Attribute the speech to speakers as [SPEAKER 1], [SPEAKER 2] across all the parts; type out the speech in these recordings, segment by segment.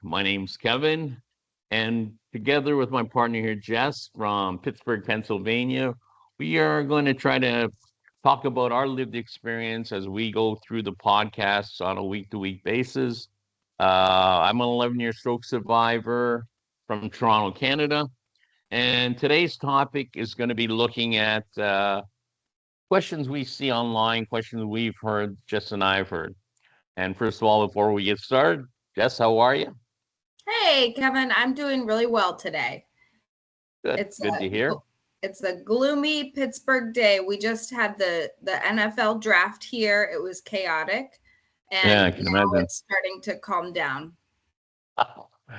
[SPEAKER 1] My name's Kevin, and together with my partner here, Jess from Pittsburgh, Pennsylvania, we are going to try to talk about our lived experience as we go through the podcasts on a week-to-week basis. I'm an 11-year stroke survivor from Toronto, Canada, and today's topic is going to be looking at questions we see online, questions we've heard, Jess and I have heard. And first of all, before we get started, Jess, how are you?
[SPEAKER 2] Hey, Kevin, I'm doing really well today.
[SPEAKER 1] Good.
[SPEAKER 2] It's
[SPEAKER 1] Good to
[SPEAKER 2] a
[SPEAKER 1] hear.
[SPEAKER 2] it's a gloomy Pittsburgh day. We just had the NFL draft here. It was chaotic,
[SPEAKER 1] Yeah,
[SPEAKER 2] and
[SPEAKER 1] I can
[SPEAKER 2] now
[SPEAKER 1] imagine.
[SPEAKER 2] it's starting to calm down.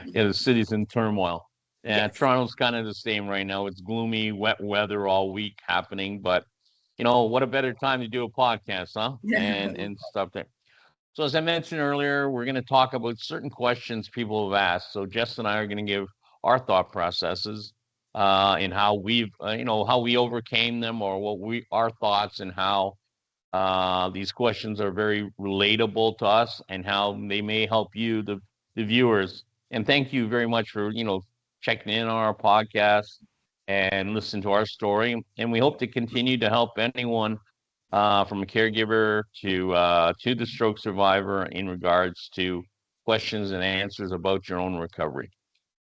[SPEAKER 1] Yeah, the city's in turmoil. Yeah,
[SPEAKER 2] Yes.
[SPEAKER 1] Toronto's kind of the same right now. It's gloomy, wet weather all week happening, but what a better time to do a podcast, huh? And stuff there. So as I mentioned earlier, we're going to talk about certain questions people have asked. So Jess and I are going to give our thought processes in how how we overcame them, or our thoughts, and how these questions are very relatable to us and how they may help you, the viewers. And thank you very much for, checking in on our podcast and listen to our story. And we hope to continue to help anyone from a caregiver to the stroke survivor in regards to questions and answers about your own recovery.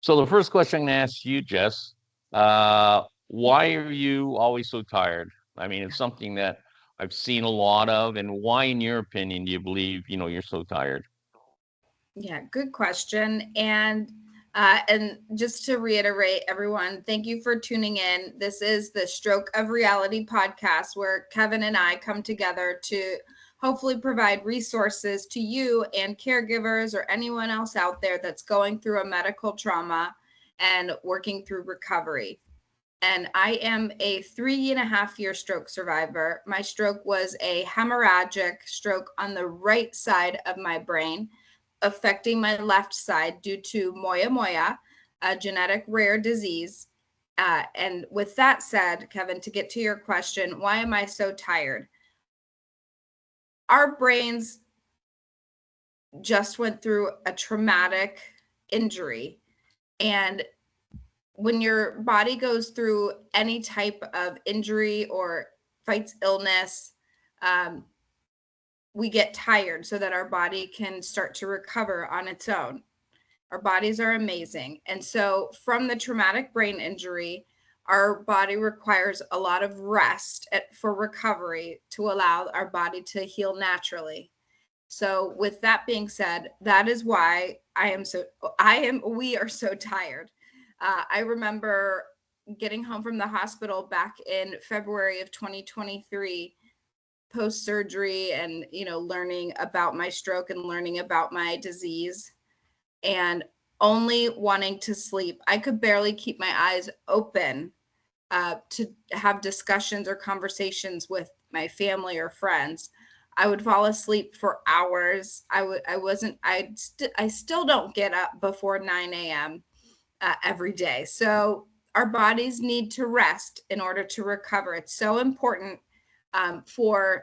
[SPEAKER 1] So the first question I'm going to ask you, Jess, why are you always so tired? I mean, it's something that I've seen a lot of, and why, in your opinion, do you believe, you're so tired?
[SPEAKER 2] Yeah, good question. And just to reiterate, everyone, thank you for tuning in. This is the Stroke of Reality podcast, where Kevin and I come together to hopefully provide resources to you and caregivers or anyone else out there that's going through a medical trauma and working through recovery. And I am a 3.5 year stroke survivor. My stroke was a hemorrhagic stroke on the right side of my brain, affecting my left side due to moya moya, a genetic rare disease. And with that said, Kevin, to get to your question, why am I so tired? Our brains just went through a traumatic injury. And when your body goes through any type of injury or fights illness, um, we get tired so that our body can start to recover on its own. Our bodies are amazing. And so, from the traumatic brain injury, our body requires a lot of rest for recovery to allow our body to heal naturally. So, with that being said, that is why we are so tired. I remember getting home from the hospital back in February of 2023, post surgery, and, learning about my stroke and learning about my disease, and only wanting to sleep. I could barely keep my eyes open to have discussions or conversations with my family or friends. I would fall asleep for hours. I still don't get up before 9 a.m. Every day. So our bodies need to rest in order to recover. It's so important for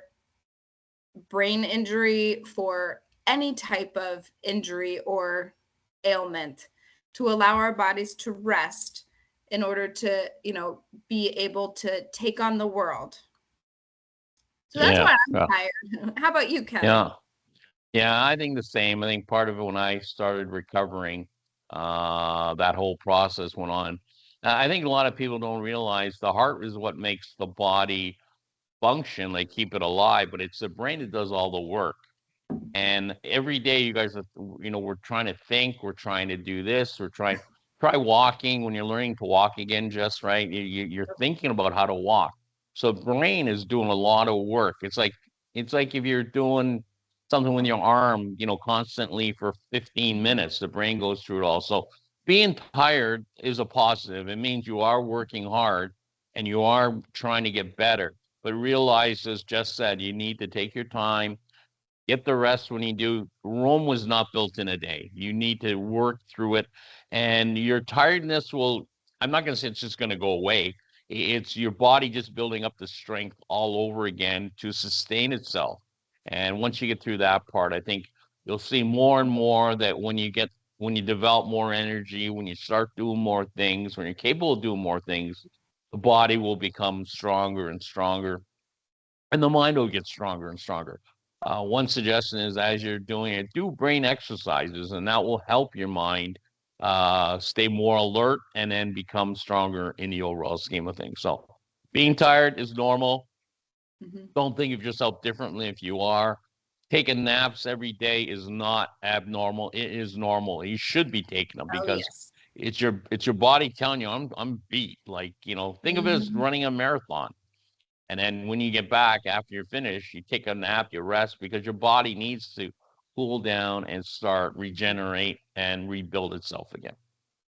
[SPEAKER 2] brain injury, for any type of injury or ailment, to allow our bodies to rest in order to, be able to take on the world. So that's
[SPEAKER 1] Yeah,
[SPEAKER 2] why I'm tired. How about you, Kevin?
[SPEAKER 1] yeah, yeah. I think the same. I think part of it when I started recovering, that whole process went on. I think a lot of people don't realize the heart is what makes the body function, like keep it alive, but it's the brain that does all the work. And every day you guys are, we're trying to think, we're trying to do this, try walking when you're learning to walk again, just right. You're thinking about how to walk. So brain is doing a lot of work. It's like if you're doing something with your arm, constantly for 15 minutes, the brain goes through it all. So being tired is a positive. It means you are working hard and you are trying to get better. But realize, as Jess said, you need to take your time, get the rest when you do. Rome was not built in a day. You need to work through it. And your tiredness will, I'm not going to say it's just going to go away. It's your body just building up the strength all over again to sustain itself. And once you get through that part, I think you'll see more and more that when you get when you develop more energy, when you start doing more things, when you're capable of doing more things, the body will become stronger and stronger, and the mind will get stronger and stronger. One suggestion is as you're doing it, do brain exercises, and that will help your mind stay more alert and then become stronger in the overall scheme of things. So, being tired is normal.
[SPEAKER 2] Mhm.
[SPEAKER 1] Don't think of yourself differently if you are. Taking naps every day is not abnormal. It is normal. You should be taking them
[SPEAKER 2] Oh,
[SPEAKER 1] because
[SPEAKER 2] yes.
[SPEAKER 1] it's your body telling you I'm beat. Like, think of it as
[SPEAKER 2] Mhm.
[SPEAKER 1] running a marathon. And then when you get back after you're finished, you take a nap, you rest because your body needs to cool down and start regenerate and rebuild itself again.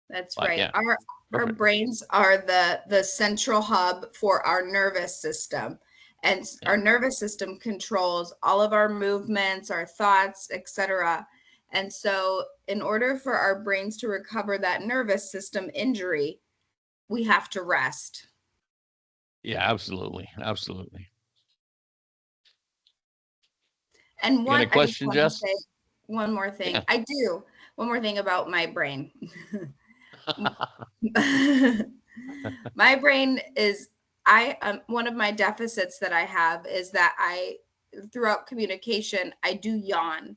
[SPEAKER 2] That's
[SPEAKER 1] But
[SPEAKER 2] right.
[SPEAKER 1] yeah,
[SPEAKER 2] Our
[SPEAKER 1] perfect.
[SPEAKER 2] brains are the central hub for our nervous system. And
[SPEAKER 1] Yeah.
[SPEAKER 2] our nervous system controls all of our movements, our thoughts, etc. And so in order for our brains to recover that nervous system injury, we have to rest.
[SPEAKER 1] Yeah, absolutely. Absolutely.
[SPEAKER 2] And
[SPEAKER 1] You got a
[SPEAKER 2] I just
[SPEAKER 1] question,
[SPEAKER 2] want to
[SPEAKER 1] Jess?
[SPEAKER 2] say one more thing.
[SPEAKER 1] Yeah.
[SPEAKER 2] I do. One more thing about my brain. My brain is I one of my deficits that I have is that I throughout communication I do yawn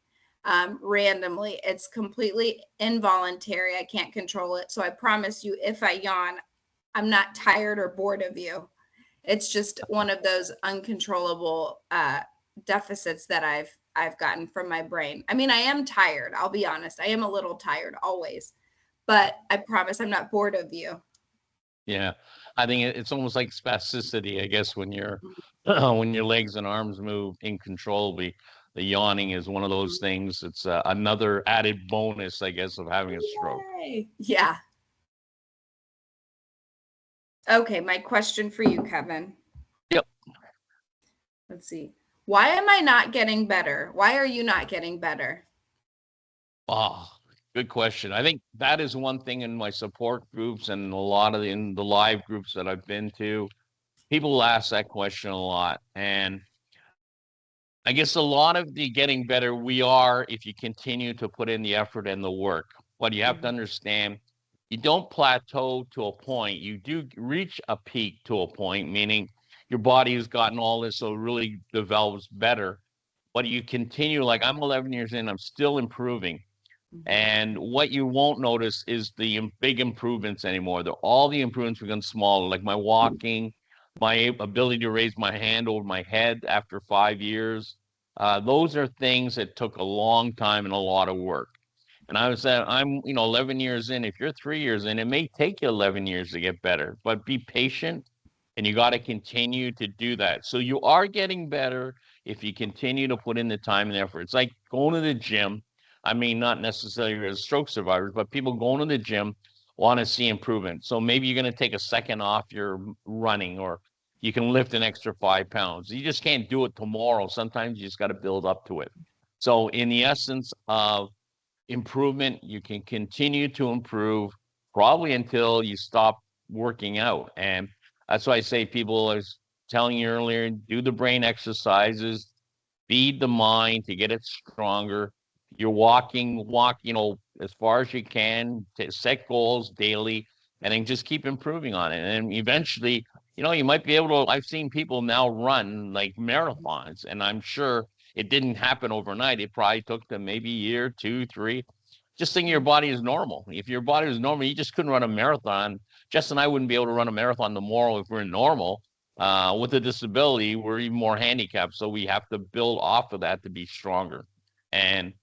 [SPEAKER 2] randomly. It's completely involuntary. I can't control it. So I promise you, if I yawn, I'm not tired or bored of you. It's just one of those uncontrollable deficits that I've gotten from my brain. I mean, I am tired. I'll be honest. I am a little tired always, but I promise I'm not bored of you.
[SPEAKER 1] Yeah, I think it's almost like spasticity, I guess, when when your legs and arms move incontrollably. The yawning is one of those things. It's another added bonus, I guess, of having a stroke.
[SPEAKER 2] Yay. Yeah. Okay, my question for you, Kevin.
[SPEAKER 1] Yep.
[SPEAKER 2] Let's see. Why am I not getting better? Why are you not getting better?
[SPEAKER 1] Oh, good question. I think that is one thing in my support groups and a lot of in the live groups that I've been to. People ask that question a lot, and I guess a lot of the getting better we are if you continue to put in the effort and the work. But you have to
[SPEAKER 2] Mhm.
[SPEAKER 1] understand you don't plateau to a point. You do reach a peak to a point, meaning your body has gotten all this, so it really develops better. But you continue, like I'm 11 years in, I'm still improving.
[SPEAKER 2] Mhm.
[SPEAKER 1] And what you won't notice is the big improvements anymore. All the improvements become smaller, like my walking, my ability to raise my hand over my head after 5 years. Those are things that took a long time and a lot of work. And I was saying, I'm, 11 years in. If you're 3 years in, it may take you 11 years to get better, but be patient and you got to continue to do that. So you are getting better if you continue to put in the time and effort. It's like going to the gym. I mean, not necessarily as stroke survivors, but people going to the gym want to see improvement. So maybe you're going to take a second off your running or you can lift an extra 5 pounds. You just can't do it tomorrow. Sometimes you just got to build up to it. So, in the essence of improvement. You can continue to improve probably until you stop working out. And that's why I say people, I was telling you earlier, do the brain exercises, feed the mind to get it stronger. You're walk, as far as you can, to set goals daily, and then just keep improving on it. And eventually, you might be able to. I've seen people now run like marathons, and I'm sure it didn't happen overnight. It probably took them maybe a year, two, three. Just thinking your body is normal. If your body was normal, you just couldn't run a marathon. Jess and I wouldn't be able to run a marathon tomorrow if we're normal. With a disability, we're even more handicapped. So we have to build off of that to be stronger. And,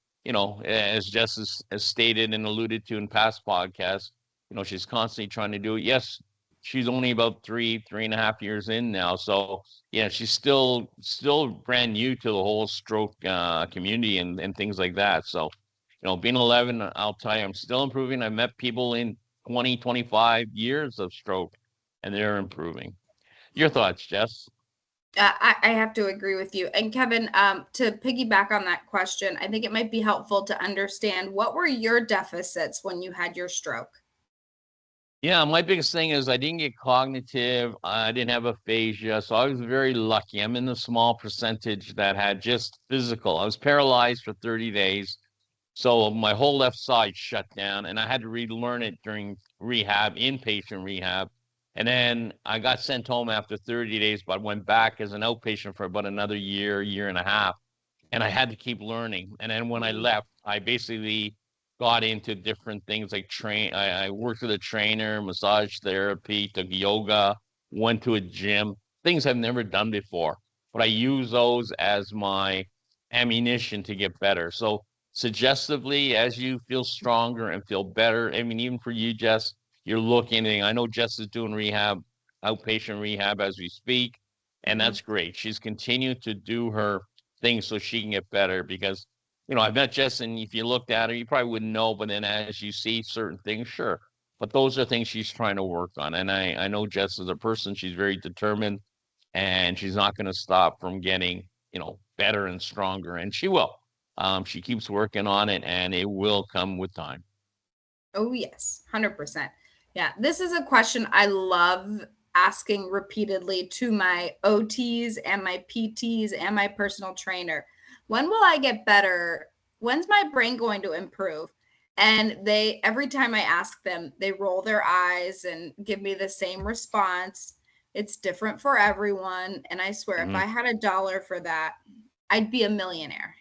[SPEAKER 1] as Jess has stated and alluded to in past podcasts, she's constantly trying to do it. Yes, she's only about 3.5 years in now. So yeah, she's still brand new to the whole stroke community and things like that. So, being 11, I'll tell you, I'm still improving. I've met people in 20, 25 years of stroke and they're improving. Your thoughts, Jess?
[SPEAKER 2] I have to agree with you. And Kevin, to piggyback on that question, I think it might be helpful to understand what were your deficits when you had your stroke?
[SPEAKER 1] Yeah, my biggest thing is I didn't get cognitive. I didn't have aphasia. So I was very lucky. I'm in the small percentage that had just physical. I was paralyzed for 30 days. So my whole left side shut down, and I had to relearn it during rehab, inpatient rehab. And then I got sent home after 30 days, but went back as an outpatient for about another year, year and a half. And I had to keep learning. And then when I
[SPEAKER 2] Mm.
[SPEAKER 1] left, I basically got into different things like I worked with a trainer, massage therapy, took yoga, went to a gym, things I've never done before. But I use those as my ammunition to get better. So suggestively, as you feel stronger and feel better, I mean, even for you, Jess, you're looking, and I know Jess is doing rehab, outpatient rehab as we speak, and
[SPEAKER 2] Mhm.
[SPEAKER 1] that's great. She's continued to do her things so she can get better because I've met Jess, and if you looked at her, you probably wouldn't know, but then as you see certain things, sure. But those are things she's trying to work on. And I know Jess as a person, she's very determined, and she's not going to stop from getting, better and stronger. And she will. She keeps working on it, and it will come with time.
[SPEAKER 2] Oh, yes, 100%. Yeah, this is a question I love asking repeatedly to my OTs and my PTs and my personal trainer. When will I get better? When's my brain going to improve? And they, every time I ask them, they roll their eyes and give me the same response. It's different for everyone. And I swear, if
[SPEAKER 1] Mhm.
[SPEAKER 2] I had a dollar for that, I'd be a millionaire.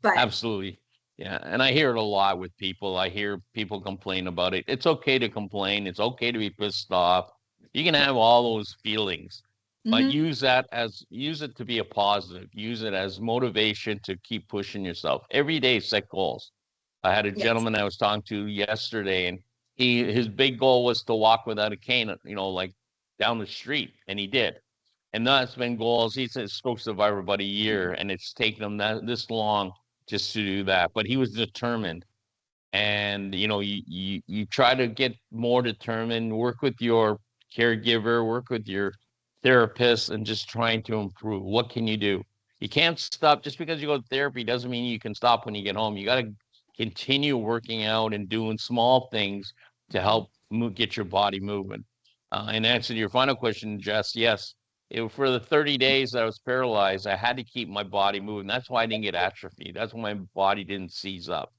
[SPEAKER 2] But
[SPEAKER 1] Absolutely. Yeah. And I hear it a lot with people. I hear people complain about it. It's okay to complain. It's okay to be pissed off. You can have all those feelings, but
[SPEAKER 2] mhm,
[SPEAKER 1] use it to be a positive. Use it as motivation to keep pushing yourself. Every day, set goals. I had a
[SPEAKER 2] yes.
[SPEAKER 1] gentleman I was talking to yesterday, and his big goal was to walk without a cane, like down the street, and he did. And that's been goals. He's a stroke survivor about a year, and it's taken him this long just to do that. But he was determined. And you try to get more determined, work with your caregiver, work with your therapist, and just trying to improve. What can you do? You can't stop just because you go to therapy doesn't mean you can stop when you get home. You got to continue working out and doing small things to help get your body moving. And answer to your final question, Jess, yes, for the 30 days that I was paralyzed, I had to keep my body moving. That's why I didn't get atrophy. That's why my body didn't seize up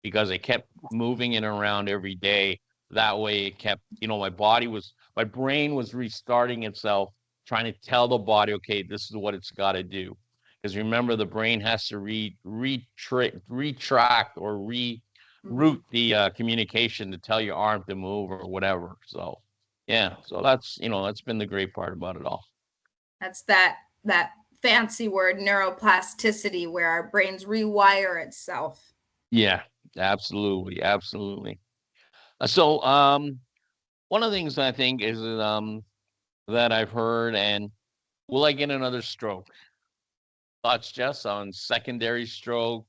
[SPEAKER 1] because I kept moving it around every day. That way it kept, my brain was restarting itself, trying to tell the body, okay, this is what it's got to do. Because remember, the brain has to retract or reroute
[SPEAKER 2] Mhm.
[SPEAKER 1] the communication to tell your arm to move or whatever. So, yeah, so that's been the great part about it all.
[SPEAKER 2] That's that fancy word neuroplasticity where our brains rewire itself.
[SPEAKER 1] Yeah, absolutely, absolutely. So, one of the things I think is that I've heard, and will I get another stroke? Thoughts, Jess, on secondary stroke?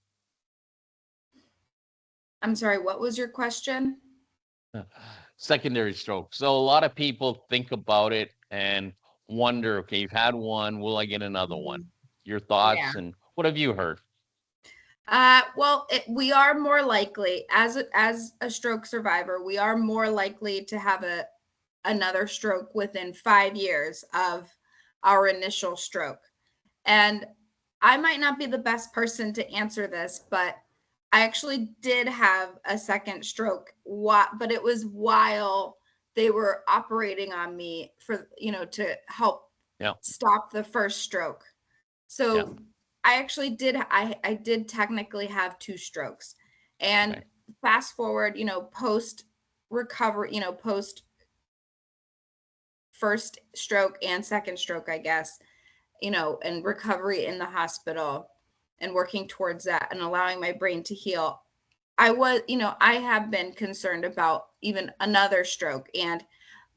[SPEAKER 2] I'm sorry, what was your question?
[SPEAKER 1] Secondary stroke. So a lot of people think about it and wonder, okay, you've had one, will I get another one?
[SPEAKER 2] Mhm.
[SPEAKER 1] Your
[SPEAKER 2] Yeah.
[SPEAKER 1] thoughts and what have you heard?
[SPEAKER 2] Well, we are more likely as a stroke survivor, we are more likely to have another stroke within 5 years of our initial stroke. And I might not be the best person to answer this, but I actually did have a second stroke. But it was while they were operating on me for, to help
[SPEAKER 1] Yeah,
[SPEAKER 2] stop the first stroke.
[SPEAKER 1] yeah,
[SPEAKER 2] So I did technically have two strokes. And
[SPEAKER 1] okay,
[SPEAKER 2] fast forward, post recovery, post first stroke and second stroke, I guess, and recovery in the hospital and working towards that and allowing my brain to heal. I have been concerned about even another stroke. And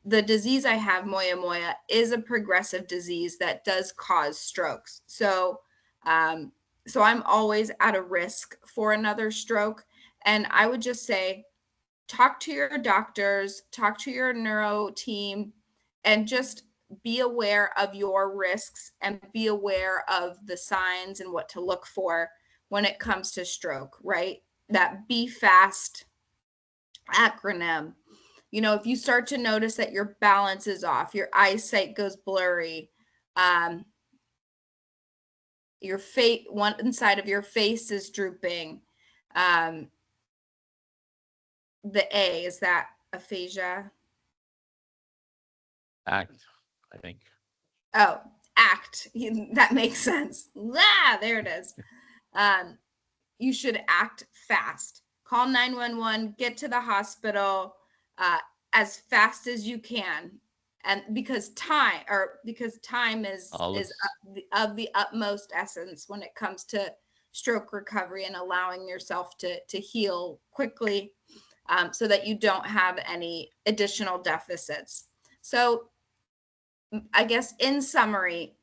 [SPEAKER 2] the disease I have, moya moya, is a progressive disease that does cause strokes. Um, so I'm always at a risk for another stroke. And I would just say, talk to your doctors, talk to your neuro team, and just be aware of your risks and be aware of the signs and what to look for when it comes to stroke, right? That be fast acronym. If you start to notice that your balance is off, your eyesight goes blurry, um, your face, one side of your face is drooping. The A, is that aphasia?
[SPEAKER 1] Act, I think.
[SPEAKER 2] Oh, act. That makes sense. Ah, there it is. You should act fast. Call 911, get to the hospital as fast as you can. And because time is of the utmost essence when it comes to stroke recovery and allowing yourself to heal quickly, so that you don't have any additional deficits. So I guess in summary,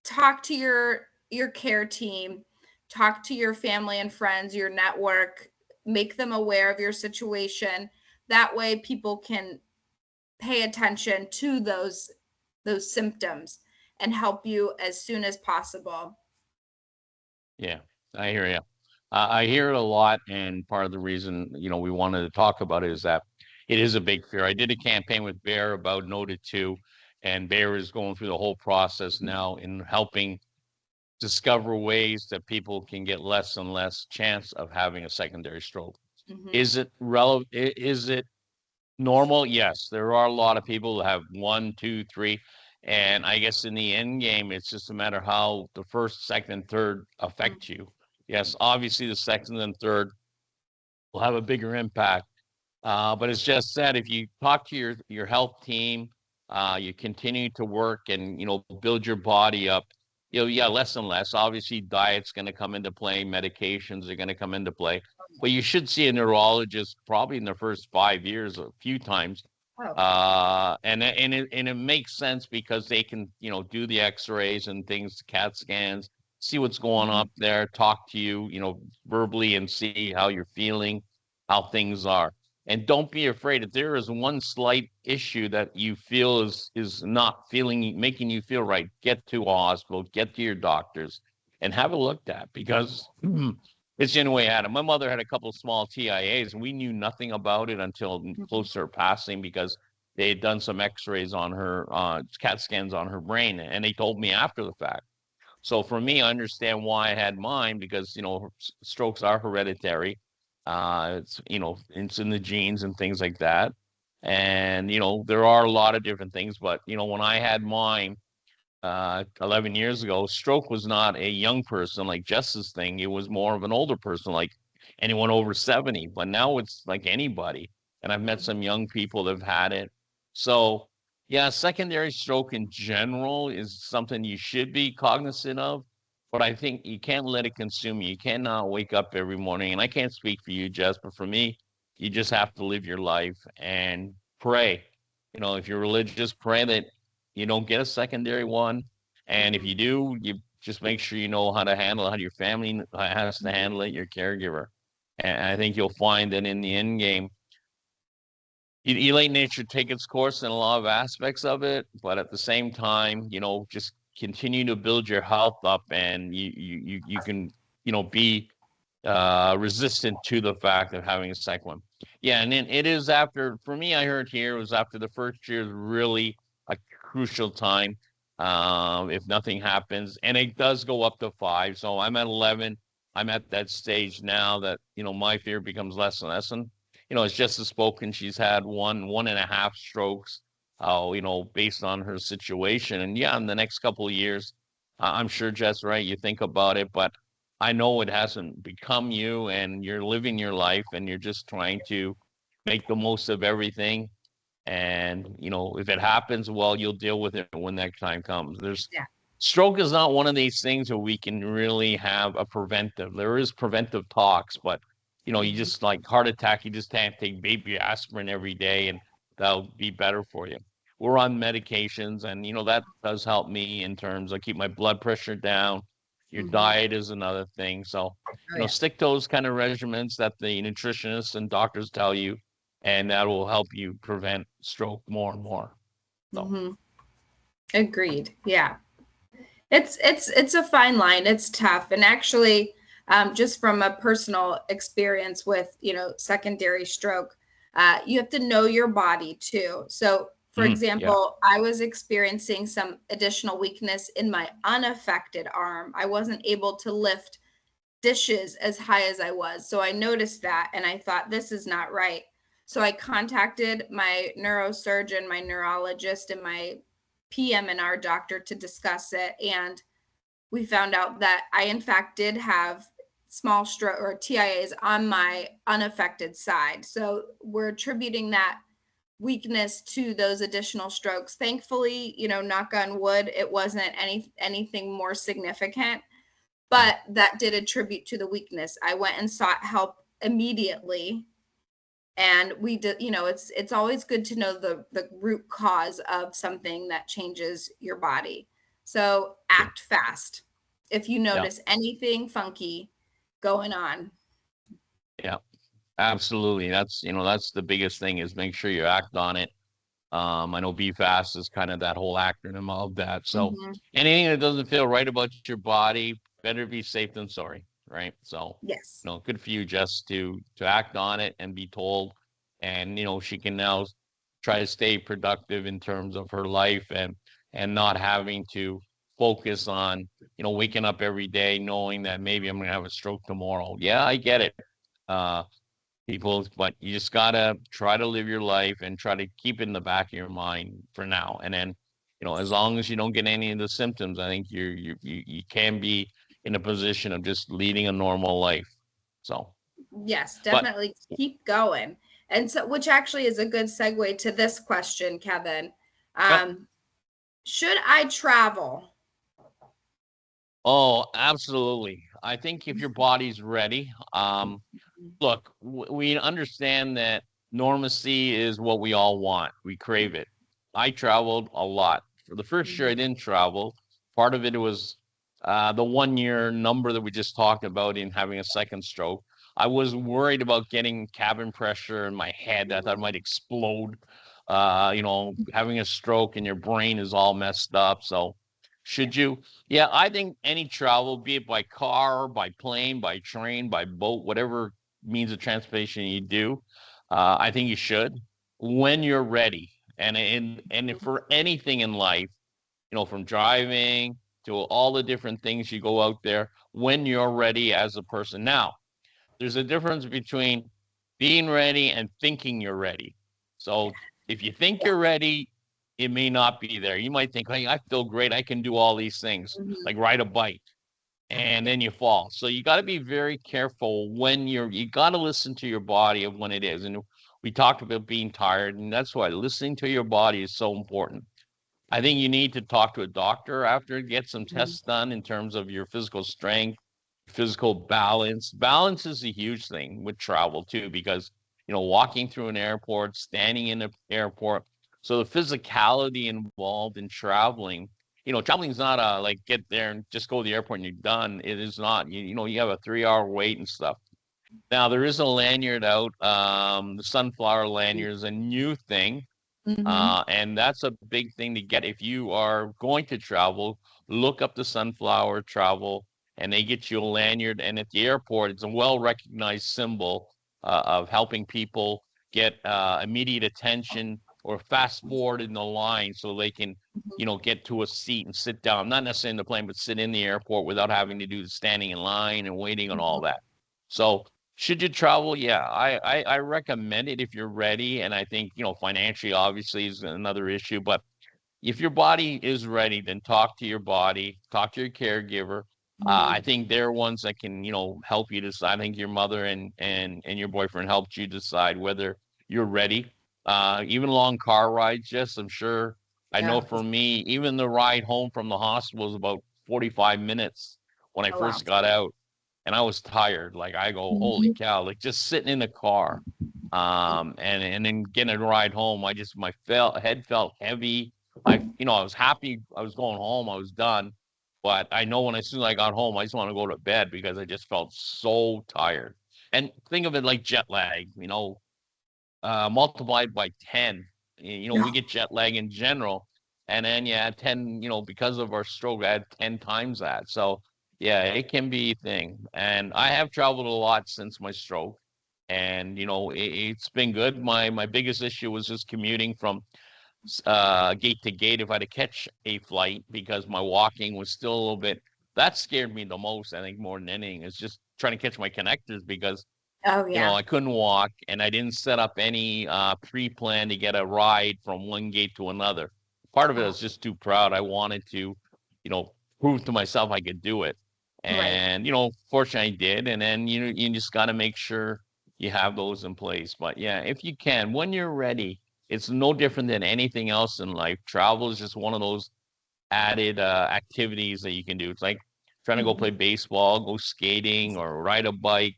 [SPEAKER 2] talk to your care team, talk to your family and friends, your network, make them aware of your situation. That way people can pay attention to those symptoms and help you as soon as possible.
[SPEAKER 1] Yeah, I hear you. I hear it a lot, and part of the reason, we wanted to talk about it is that it is a big fear. I did a campaign with Bear about Noted 2, and Bear is going through the whole process now in helping discover ways that people can get less and less chance of having a secondary stroke.
[SPEAKER 2] Mm-hmm.
[SPEAKER 1] Is it relevant? Is it normal? Yes, there are a lot of people who have one, two, three. And I guess in the end game, it's just a matter how the first, second, and third affect you. Yes, obviously the second and third will have a bigger impact. But as Jess said, if you talk to your health team, you continue to work and build your body up, yeah, less and less. Obviously, diet's going to come into play, medications are going to come into play. But you should see a neurologist probably in the first 5 years a few times. And it makes sense because they can do the X-rays and things, CAT scans, see what's going on up there, talk to you verbally and see how you're feeling, how things are. And don't be afraid. If there is one slight issue that you feel is not making you feel right, get to a hospital, get to your doctors, and have it looked at, because it's the only way I had it. My mother had a couple of small TIAs, and we knew nothing about it until close to her passing, because they had done some X-rays on her, CAT scans on her brain, and they told me after the fact. So for me, I understand why I had mine, because strokes are hereditary. It's in the genes and things like that. And there are a lot of different things, but when I had mine 11 years ago, stroke was not a young person like Jess's thing. It was more of an older person, like anyone over 70. But now it's like anybody. And I've met some young people that have had it. So yeah, secondary stroke in general is something you should be cognizant of, but I think you can't let it consume you. You cannot wake up every morning, and I can't speak for you, Jess, but for me, you just have to live your life and pray. If you're religious, pray that you don't get a secondary one. And if you do, you just make sure you know how to handle it, how your family has to handle it, your caregiver. And I think you'll find that in the end game, you let nature take its course in a lot of aspects of it, but at the same time, just continue to build your health up, and you can, be resistant to the fact of having a second one. Yeah, and then it is after, for me, I heard here it was after the first year is really a crucial time. If nothing happens, and it does go up to 5. So I'm at 11. I'm at that stage now that my fear becomes less and less. And as Jess has spoken, she's had one and a half strokes. Based on her situation. And yeah, in the next couple of years, I'm sure Jess, right? You think about it, but I know it hasn't become you, and you're living your life, and you're just trying to make the most of everything. And, if it happens, well, you'll deal with it when that time comes. Stroke is not one of these things where we can really have a preventive. There is preventive talks, but, you just like heart attack, you just can't take baby aspirin every day and that'll be better for you. We're on medications, and, that does help me in terms of keep my blood pressure down. Your diet is another thing. So, stick to those kind of regimens that the nutritionists and doctors tell you, and that will help you prevent stroke more and more. So.
[SPEAKER 2] Agreed. Yeah. It's a fine line. It's tough. And actually, just from a personal experience with, secondary stroke, you have to know your body too. So For
[SPEAKER 1] Yeah.
[SPEAKER 2] example, I was experiencing some additional weakness in my unaffected arm. I wasn't able to lift dishes as high as I was. So I noticed that and I thought, this is not right. So I contacted my neurosurgeon, my neurologist, and my PM&R doctor to discuss it. And we found out that I, in fact, did have small stroke or TIAs on my unaffected side. So we're attributing that weakness to those additional strokes. Thankfully, knock on wood, it wasn't anything more significant,
[SPEAKER 1] Mm.
[SPEAKER 2] but that did attribute to the weakness. I went and sought help immediately. And we did, it's always good to know the root cause of something that changes your body. So
[SPEAKER 1] Yeah.
[SPEAKER 2] act fast. If you
[SPEAKER 1] Yeah.
[SPEAKER 2] notice anything funky going on.
[SPEAKER 1] Yeah. Absolutely. That's the biggest thing is make sure you act on it. I know be fast is kind of that whole acronym of that. So
[SPEAKER 2] Mm-hmm.
[SPEAKER 1] anything that doesn't feel right about your body, better be safe than sorry, right? So,
[SPEAKER 2] Yes.
[SPEAKER 1] good for you just to act on it and be told. And she can now try to stay productive in terms of her life and not having to focus on, waking up every day knowing that maybe I'm gonna have a stroke tomorrow. Yeah, I get it. Uh, people, but you just gotta try to live your life and try to keep it in the back of your mind for now. And then, as long as you don't get any of the symptoms, I think you can be in a position of just leading a normal life. So,
[SPEAKER 2] Yes,
[SPEAKER 1] but
[SPEAKER 2] definitely keep going. And so, which actually is a good segue to this question, Kevin.
[SPEAKER 1] yeah.
[SPEAKER 2] Um, should I travel?
[SPEAKER 1] Oh, absolutely. I think if your body's ready, look, we understand that normalcy is what we all want. We crave it. I traveled a lot. For the first year, I
[SPEAKER 2] Mhm.
[SPEAKER 1] didn't travel. Part of it was the 1 year number that we just talked about in having a second stroke. I was worried about getting cabin pressure in my head. I thought it might explode. Having a stroke and your brain is all messed up. So, should you? Yeah, I think any travel, be it by car, by plane, by train, by boat, whatever means of transportation you do, I think you should when you're ready. And if for anything in life, from driving to all the different things you go out there, when you're ready as a person. Now, there's a difference between being ready and thinking you're ready. So if you think
[SPEAKER 2] Yeah.
[SPEAKER 1] you're ready, it may not be there. You might think, hey, I feel great. I can do all these things,
[SPEAKER 2] Mhm.
[SPEAKER 1] like ride a bike, and then you fall. So you got to be very careful when you got to listen to your body of when it is. And we talked about being tired, and that's why listening to your body is so important. I think you need to talk to a doctor after, get some
[SPEAKER 2] Mhm.
[SPEAKER 1] tests done in terms of your physical strength, physical balance. Balance is a huge thing with travel too, because, walking through an airport, standing in an airport. So the physicality involved in traveling, traveling is not a like get there and just go to the airport and you're done. It is not. You have a 3 hour wait and stuff. Now there is a lanyard out. The Sunflower Lanyard is a new thing.
[SPEAKER 2] Mhm.
[SPEAKER 1] And that's a big thing to get. If you are going to travel, look up the Sunflower Travel and they get you a lanyard. And at the airport, it's a well recognized symbol of helping people get immediate attention or fast forward in the line so they can, get to a seat and sit down, not necessarily in the plane, but sit in the airport without having to do the standing in line and waiting and all
[SPEAKER 2] Mhm.
[SPEAKER 1] that. So should you travel? Yeah, I recommend it if you're ready. And I think, financially obviously is another issue, but if your body is ready, then talk to your body, talk to your caregiver. I
[SPEAKER 2] Mhm.
[SPEAKER 1] think they're ones that can, help you decide. I think your mother and your boyfriend helped you decide whether you're ready. Even long car rides, yes, I'm sure. I know
[SPEAKER 2] Yeah.
[SPEAKER 1] for me, even the ride home from the hospital was about 45 minutes when I
[SPEAKER 2] Oh, wow.
[SPEAKER 1] first got out and I was tired. Like I go, holy
[SPEAKER 2] Mhm.
[SPEAKER 1] cow, like just sitting in the car. And then getting a ride home, my head felt heavy. I was happy I was going home, I was done. But I know as soon as I got home, I just want to go to bed because I just felt so tired. And think of it like jet lag, multiplied by 10. We
[SPEAKER 2] Yeah.
[SPEAKER 1] get jet lag in general. And then you add 10, because of our stroke, I had 10 times that. So yeah, it can be a thing. And I have traveled a lot since my stroke. And it's been good. My biggest issue was just commuting from gate to gate if I had to catch a flight because my walking was still a little bit. That scared me the most, I think, more than anything. Is just trying to catch my connectors because
[SPEAKER 2] Oh yeah.
[SPEAKER 1] I couldn't walk and I didn't set up any pre-plan to get a ride from one gate to another. Part of it I
[SPEAKER 2] Oh,
[SPEAKER 1] was just too proud. I wanted to, prove to myself I could do it.
[SPEAKER 2] right.
[SPEAKER 1] And, fortunately I did. And then, you just got to make sure you have those in place. But yeah, if you can, when you're ready, it's no different than anything else in life. Travel is just one of those added activities that you can do. It's like trying to go
[SPEAKER 2] Mhm.
[SPEAKER 1] play baseball, go skating, or ride a bike.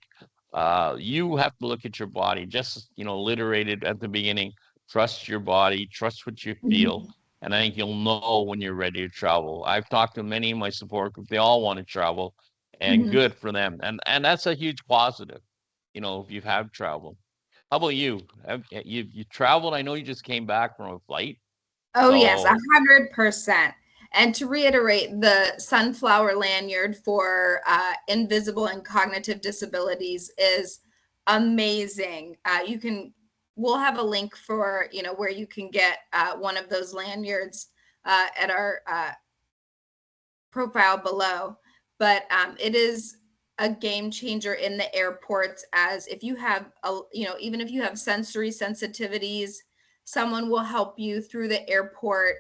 [SPEAKER 1] You have to look at your body. Just alliterated at the beginning. Trust your body. Trust what you feel,
[SPEAKER 2] Mhm.
[SPEAKER 1] and I think you'll know when you're ready to travel. I've talked to many of my support group. They all want to travel, and
[SPEAKER 2] Mhm.
[SPEAKER 1] good for them. And that's a huge positive. If you have traveled. How about you? You traveled? I know you just came back from a flight.
[SPEAKER 2] Oh yes,
[SPEAKER 1] So
[SPEAKER 2] 100%. And to reiterate, the Sunflower Lanyard for invisible and cognitive disabilities is amazing. We'll have a link for where you can get one of those lanyards at our profile below. But it is a game changer in the airports, as if you have even if you have sensory sensitivities, someone will help you through the airport,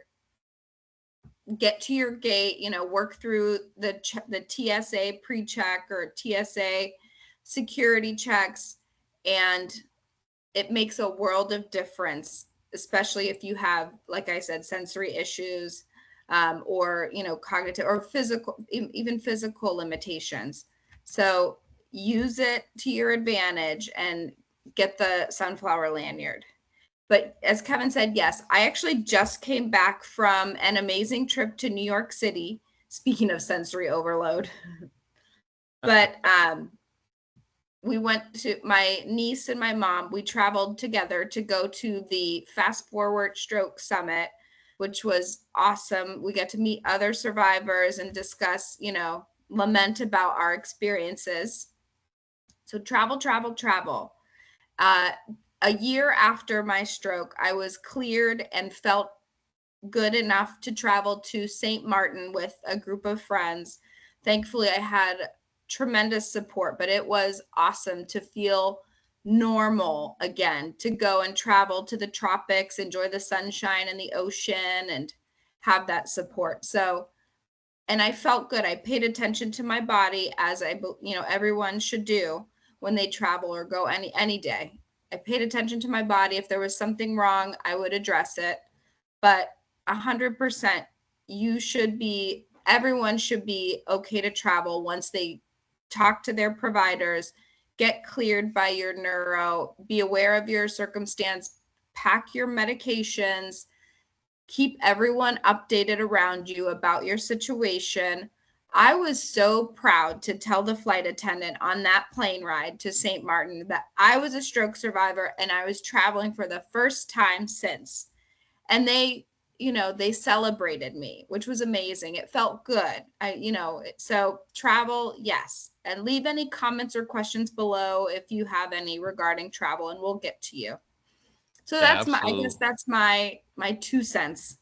[SPEAKER 2] get to your gate, work through the TSA pre-check or TSA security checks, and it makes a world of difference, especially if you have, like I said, sensory issues, or cognitive or physical, even physical limitations. So use it to your advantage and get the Sunflower Lanyard. But as Kevin said, yes, I actually just came back from an amazing trip to New York City. Speaking of sensory overload, but we went to, my niece and my mom, we traveled together to go to the Fast Forward Stroke Summit, which was awesome. We got to meet other survivors and discuss, lament about our experiences. So travel, travel, travel. Uh, a year after my stroke, I was cleared and felt good enough to travel to St. Martin with a group of friends. Thankfully, I had tremendous support, but it was awesome to feel normal again, to go and travel to the tropics, enjoy the sunshine and the ocean, and have that support. So, and I felt good. I paid attention to my body, as everyone should do when they travel or go any day. I paid attention to my body. If there was something wrong, I would address it. But 100%, everyone should be okay to travel once they talk to their providers, get cleared by your neuro, be aware of your circumstance, pack your medications, keep everyone updated around you about your situation. I was so proud to tell the flight attendant on that plane ride to St. Martin that I was a stroke survivor and I was traveling for the first time since. And they celebrated me, which was amazing. It felt good. So travel, yes. And leave any comments or questions below if you have any regarding travel, and we'll get to you. So
[SPEAKER 1] yeah,
[SPEAKER 2] I guess
[SPEAKER 1] absolutely.
[SPEAKER 2] that's my 2 cents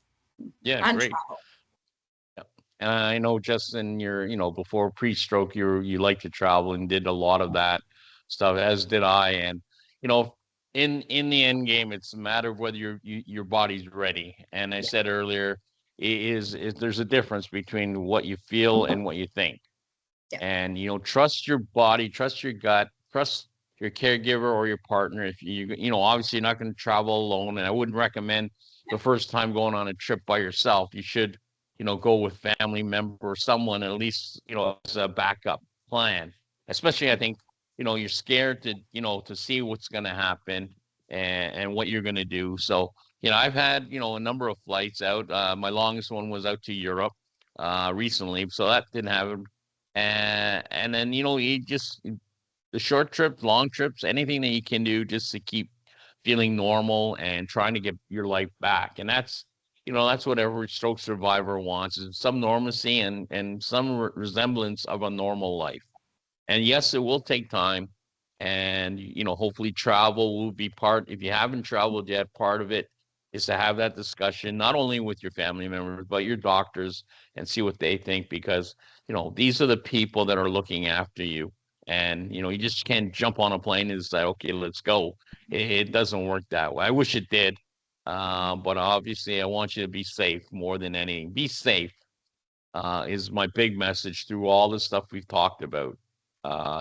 [SPEAKER 1] Yeah,
[SPEAKER 2] on
[SPEAKER 1] great.
[SPEAKER 2] travel.
[SPEAKER 1] Yeah. And I know just in your, before pre-stroke, you like to travel and did a lot of that stuff, as did I. And you know, in the end game, it's a matter of whether your body's ready. And I
[SPEAKER 2] Yeah.
[SPEAKER 1] said earlier, is there's a difference between what you feel and what you think.
[SPEAKER 2] Yeah.
[SPEAKER 1] And trust your body, trust your gut, trust your caregiver or your partner. If obviously you're not going to travel alone, and I wouldn't recommend the first time going on a trip by yourself. You should go with family member or someone, at least as a backup plan. Especially I think you're scared to see what's going to happen and what you're going to do. So I've had a number of flights out. My longest one was out to Europe recently, so that didn't happen. And then you just the short trips, long trips, anything that you can do just to keep feeling normal and trying to get your life back. And that's what every stroke survivor wants, is some normalcy and some resemblance of a normal life. And yes, it will take time. And hopefully travel will be part. If you haven't traveled yet, part of it is to have that discussion, not only with your family members, but your doctors, and see what they think, because, these are the people that are looking after you. And, you just can't jump on a plane and say, okay, let's go. It doesn't work that way. I wish it did. But obviously, I want you to be safe more than anything. Be safe is my big message through all the stuff we've talked about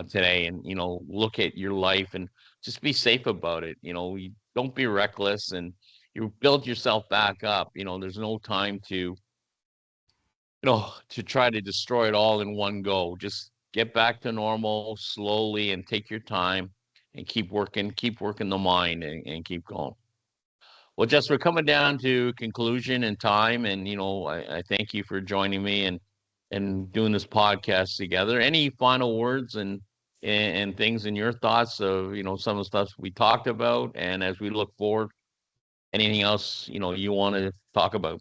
[SPEAKER 1] today. And, look at your life and just be safe about it. You don't be reckless, and you build yourself back up. There's no time to try to destroy it all in one go. Just get back to normal slowly and take your time and keep working the mind, and keep going. Well, Jess, we're coming down to conclusion and time, and I thank you for joining me and doing this podcast together. Any final words and things in your thoughts of some of the stuff we talked about, and as we look forward, anything else you want to talk about?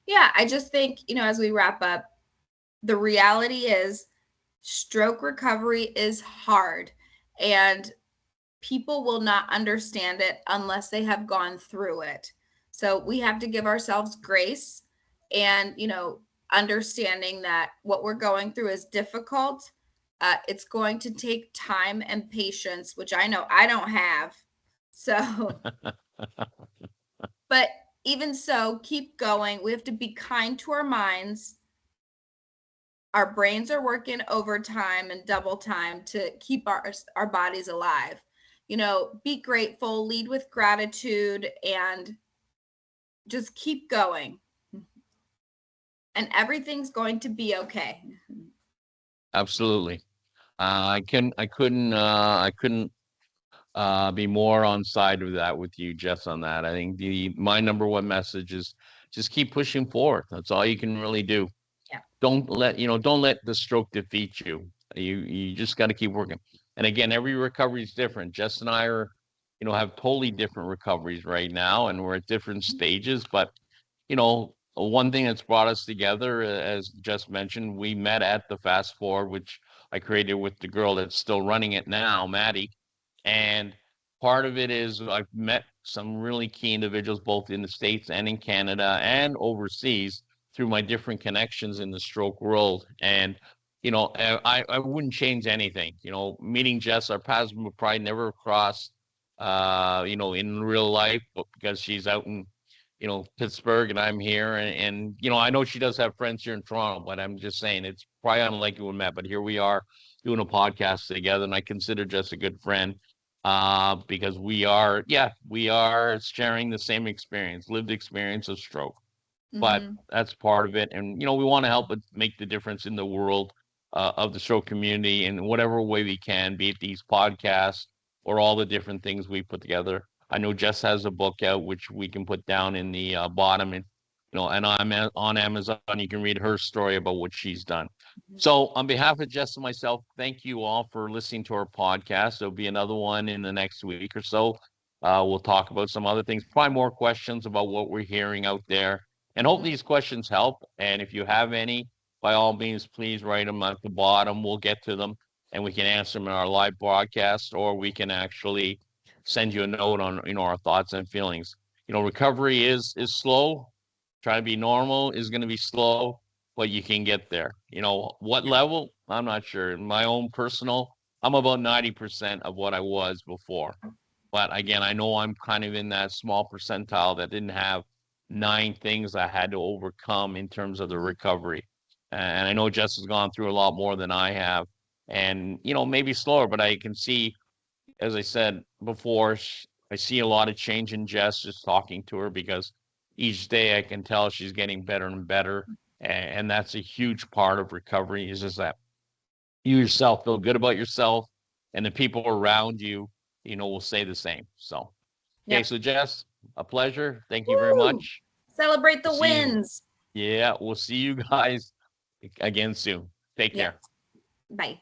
[SPEAKER 2] Yeah, I just think, as we wrap up, the reality is stroke recovery is hard, and people will not understand it unless they have gone through it. So we have to give ourselves grace and, understanding that what we're going through is difficult. It's going to take time and patience, which I know I don't have. So, but even so, keep going. We have to be kind to our minds. Our brains are working overtime and double time to keep our bodies alive. Be grateful, lead with gratitude, and just keep going. And everything's going to be okay.
[SPEAKER 1] Absolutely. I couldn't be more on side of that with you, Jess, on that. I think my number one message is just keep pushing forward. That's all you can really do.
[SPEAKER 2] Yeah.
[SPEAKER 1] Don't let the stroke defeat you. You just got to keep working. And again, every recovery is different. Jess and I have totally different recoveries right now, and we're at different stages. But one thing that's brought us together, as just mentioned, we met at the Fast Forward, which I created with the girl that's still running it now, Maddie. And part of it is I've met some really key individuals, both in the States and in Canada and overseas, through my different connections in the stroke world. And, I wouldn't change anything. Meeting Jess, our paths would probably never cross, in real life, but because she's out in Pittsburgh and I'm here, and I know she does have friends here in Toronto, but I'm just saying it's probably unlikely we met. But here we are doing a podcast together, and I consider Jess a good friend because we are sharing the same experience, lived experience of stroke. But
[SPEAKER 2] Mm-hmm.
[SPEAKER 1] that's part of it, and we want to help make the difference in the world of the stroke community in whatever way we can, be it these podcasts or all the different things we put together. I know Jess has a book out which we can put down in the bottom, and and on Amazon you can read her story about what she's done. So on behalf of Jess and myself, thank you all for listening to our podcast. There'll be another one in the next week or so. We'll talk about some other things, probably more questions about what we're hearing out there, and hope these questions help. And if you have any, by all means, please write them at the bottom. We'll get to them and we can answer them in our live broadcast, or we can actually send you a note on, our thoughts and feelings. Recovery is slow. Trying to be normal is going to be slow, but you can get there. What level? I'm not sure. In my own personal, I'm about 90% of what I was before. But again, I know I'm kind of in that small percentile that didn't have 9 things I had to overcome in terms of the recovery. And I know Jess has gone through a lot more than I have, and maybe slower, but I can see, as I said before, I see a lot of change in Jess just talking to her, because each day I can tell she's getting better and better. And that's a huge part of recovery, is just that you yourself feel good about yourself, and the people around you, will say the same. So, okay,
[SPEAKER 2] Yep.
[SPEAKER 1] so Jess, a pleasure. Thank you very
[SPEAKER 2] Woo!
[SPEAKER 1] much.
[SPEAKER 2] Celebrate
[SPEAKER 1] We'll
[SPEAKER 2] the
[SPEAKER 1] see you.
[SPEAKER 2] wins.
[SPEAKER 1] Yeah, we'll see you guys again soon. Take
[SPEAKER 2] Yep.
[SPEAKER 1] care.
[SPEAKER 2] Bye.